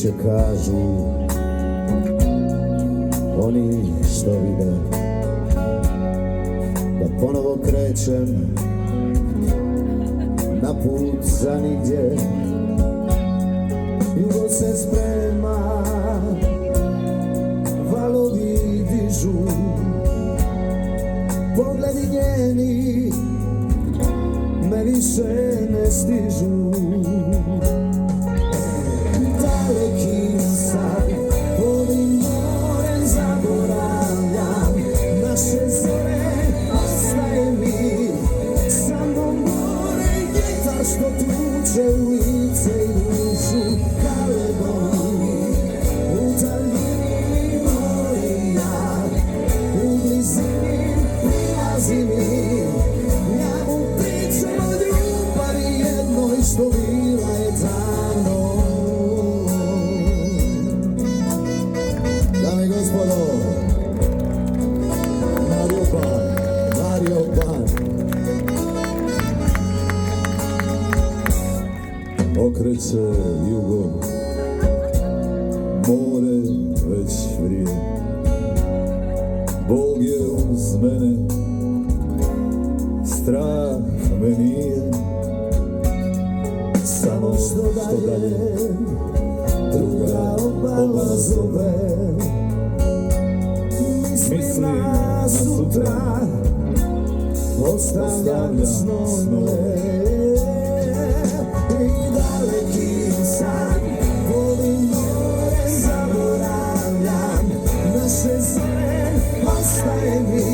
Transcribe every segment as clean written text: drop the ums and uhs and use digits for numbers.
će kažu oni što vide, da ponovo krećem na put za nigdje. Jugo se sprema, valovi dižu, pogledi njeni me više ne stižu. Daleki sad, ovim morem zaboravljam naše zore, ostaje mi samo more i vjetar što tuče u lice i dušu. Kaleboni, u daljini more i ja, u blizini prilazi mi. Ja mu pričam o ljubavi jednoj što bila je davno. Dame i gospodo, Mario Ban. Okreće jugo, more već vrije. Bog je uz mene, strah me nije. Samo što dalje, druga obala zove. Mislim na sutra, ostavljam snove. I daleki san, ovim morem zaboravljam naše zore, ostaje mi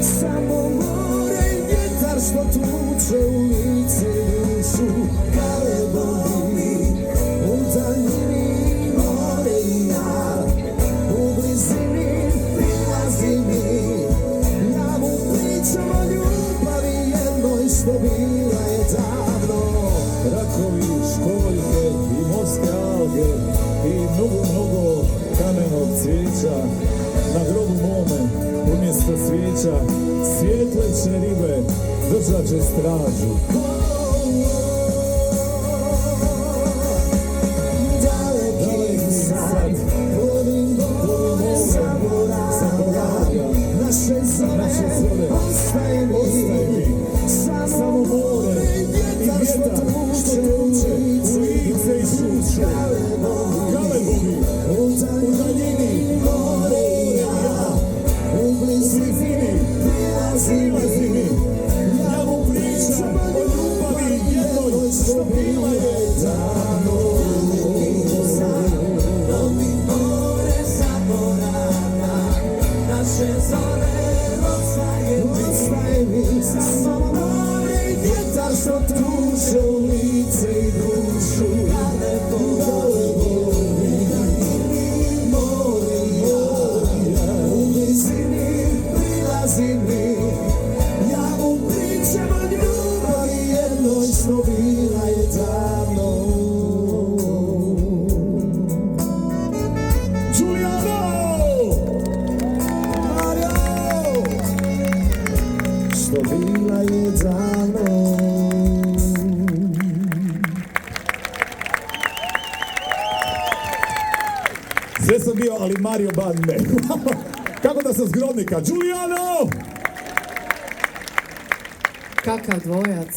samo more i vjetar što tuče u lice i dušu. Kaleboni, u daljini more i ja, u blizini prilazi mi. Ja mu pričam o ljubavi jednoj što bila je davno. Rakovi, školjke i morske alge i mnogo kamenog cvijeća. Na grobu mome umjesto svijeća svjetleće ribe držat će stražu. Daleki sad, ovim morem zaboravljam naše zore, ostaje mi samo more i vjetar što tuče u lice i dušu. Kaleboni, u daljini more i ja, u blizini prilazi mi. Ja mu pričam o ljubavi jednoj što bila je davno. Ovim morem zaboravljam naše zore, ostaje mi samo more i vjetar što tuče u lice i dušu. Kaleboni, more i ja, u blizini prilazi mi. Ja mu pričam o ljubavi jednoj što bila je davno. Mario, što bila je davno. Sve sam bio, ali Mario Ban ne. Kako da sam zgrobnika? Giuliano! Kakav dvojac.